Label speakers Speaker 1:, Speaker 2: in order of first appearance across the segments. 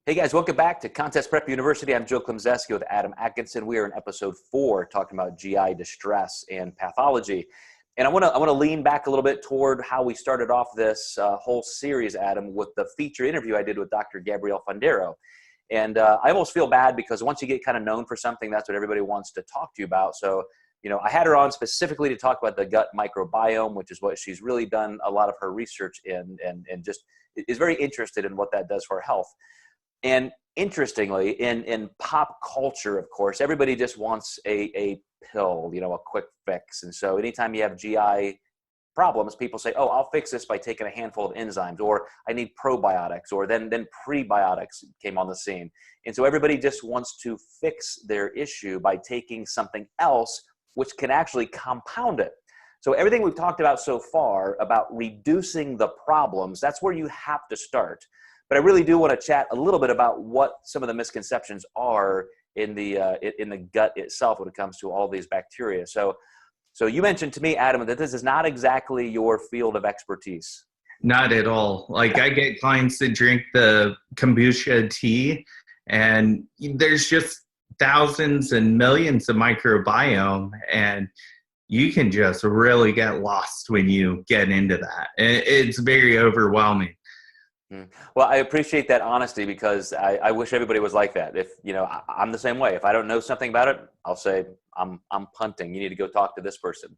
Speaker 1: Hey guys, welcome back to Contest Prep University. I'm Joe Klemczewski with Adam Atkinson. We are in episode 4 talking about GI distress and pathology. And I want to lean back a little bit toward how we started off this whole series, Adam, with the feature interview I did with Dr. Gabrielle Fundero. And I almost feel bad because once you get kind of known for something, that's what everybody wants to talk to you about. So, you know, I had her on specifically to talk about the gut microbiome, which is what she's really done a lot of her research in and just is very interested in what that does for our health. And interestingly, in pop culture, of course, everybody just wants a pill, you know, a quick fix. And so anytime you have GI problems, people say, oh, I'll fix this by taking a handful of enzymes, or I need probiotics, or then prebiotics came on the scene. And so everybody just wants to fix their issue by taking something else, which can actually compound it. So everything we've talked about so far about reducing the problems, that's where you have to start. But I really do want to chat a little bit about what some of the misconceptions are in the gut itself when it comes to all these bacteria. So you mentioned to me, Adam, that this is not exactly your field of expertise.
Speaker 2: Not at all. Like I get clients that drink the kombucha tea, and there's just thousands and millions of microbiome, and you can just really get lost when you get into that. It's very overwhelming.
Speaker 1: Well, I appreciate that honesty because I wish everybody was like that. If, you know, I'm the same way. If I don't know something about it, I'll say I'm punting. You need to go talk to this person.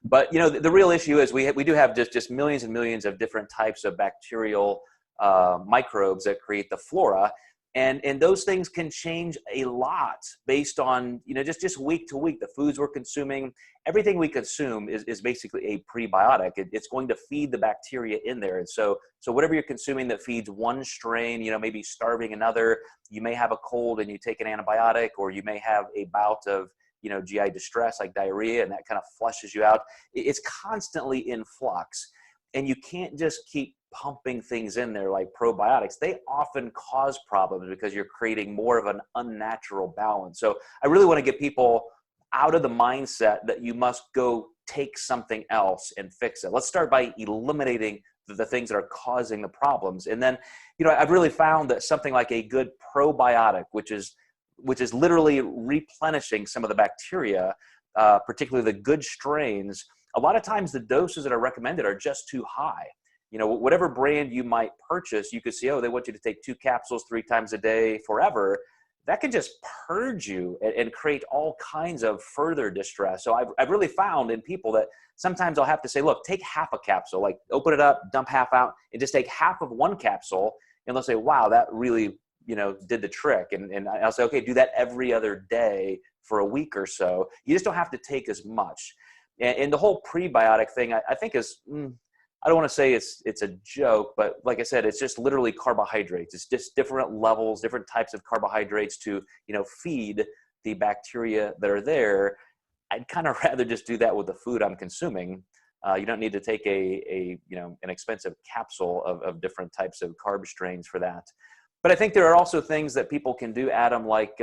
Speaker 1: But, you know, the real issue is we do have just millions and millions of different types of bacterial microbes that create the flora. And those things can change a lot based on, you know, just week to week, the foods we're consuming. Everything we consume is basically a prebiotic. It's going to feed the bacteria in there. And so whatever you're consuming that feeds one strain, you know, maybe starving another, you may have a cold and you take an antibiotic, or you may have a bout of, you know, GI distress like diarrhea, and that kind of flushes you out. It's constantly in flux. And you can't just keep pumping things in there like probiotics. They often cause problems because you're creating more of an unnatural balance. So I really want to get people out of the mindset that you must go take something else and fix it. Let's start by eliminating the things that are causing the problems. And then, you know, I've really found that something like a good probiotic, which is literally replenishing some of the bacteria, particularly the good strains, a lot of times the doses that are recommended are just too high. You know, whatever brand you might purchase, you could see, oh, they want you to take 2 capsules 3 times a day forever. That can just purge you and create all kinds of further distress. So I've really found in people that sometimes I'll have to say, look, take half a capsule, like open it up, dump half out, and just take half of one capsule. And they'll say, wow, that really, you know, did the trick. And I'll say, okay, do that every other day for a week or so. You just don't have to take as much. And the whole prebiotic thing, I think is, I don't want to say it's a joke, but like I said, it's just literally carbohydrates. It's just different levels, different types of carbohydrates to, you know, feed the bacteria that are there. I'd kind of rather just do that with the food I'm consuming. You don't need to take an expensive capsule of different types of carb strains for that. But I think there are also things that people can do, Adam, like,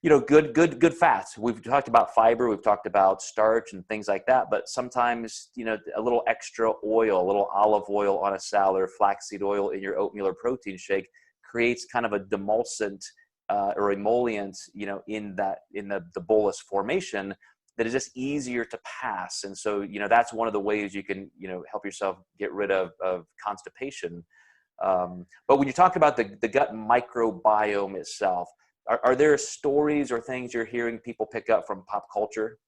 Speaker 1: you know, good fats. We've talked about fiber, we've talked about starch and things like that, but sometimes, you know, a little extra oil, a little olive oil on a salad, or flaxseed oil in your oatmeal or protein shake creates kind of a demulcent or emollient, you know, in the bolus formation that is just easier to pass. And so, you know, that's one of the ways you can, you know, help yourself get rid of constipation. But when you talk about the gut microbiome itself, are there stories or things you're hearing people pick up from pop culture?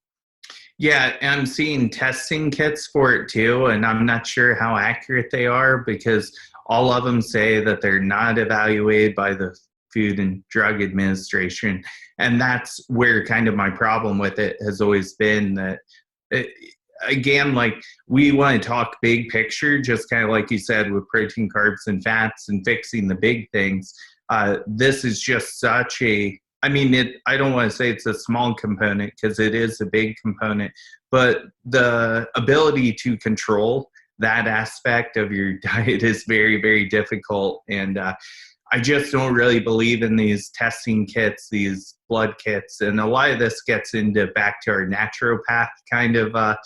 Speaker 2: Yeah, I'm seeing testing kits for it too, and I'm not sure how accurate they are because all of them say that they're not evaluated by the Food and Drug Administration. And that's where kind of my problem with it has always been that, again, like we want to talk big picture, just kind of like you said, with protein, carbs, and fats and fixing the big things. This is just such a, I mean, I don't want to say it's a small component because it is a big component, but the ability to control that aspect of your diet is very, very difficult. And I just don't really believe in these testing kits, these blood kits. And a lot of this gets into back to our naturopath kind of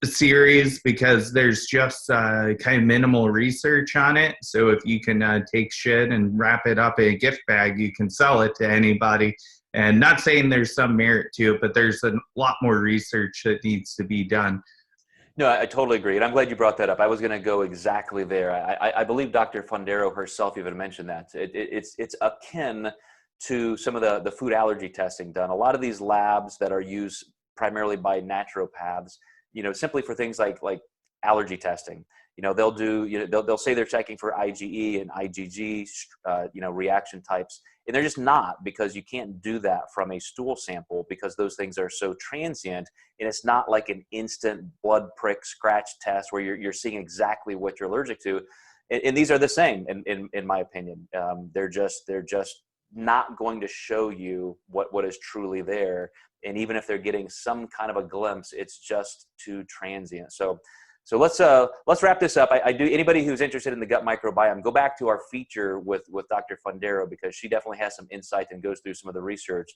Speaker 2: series because there's just kind of minimal research on it. So if you can take shit and wrap it up in a gift bag, you can sell it to anybody. And not saying there's some merit to it, but there's a lot more research that needs to be done.
Speaker 1: No, I totally agree. And I'm glad you brought that up. I was going to go exactly there. I believe Dr. Fundero herself even mentioned that. It's akin to some of the food allergy testing done. A lot of these labs that are used primarily by naturopaths, simply for things like allergy testing, they'll do, they'll say they're checking for IgE and IgG, reaction types. And they're just not, because you can't do that from a stool sample because those things are so transient, and it's not like an instant blood prick scratch test where you're seeing exactly what you're allergic to. And these are the same in my opinion. They're just not going to show you what is truly there. And even if they're getting some kind of a glimpse, it's just too transient. So let's wrap this up. I do, anybody who's interested in the gut microbiome, go back to our feature with Dr. Fundero, because she definitely has some insight and goes through some of the research.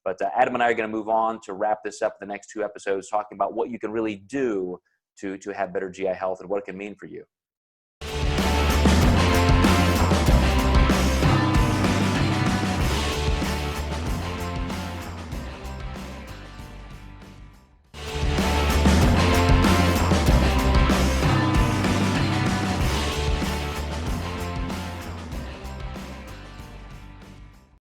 Speaker 1: But Adam and I are going to move on to wrap this up in the next 2 episodes, talking about what you can really do to have better GI health and what it can mean for you.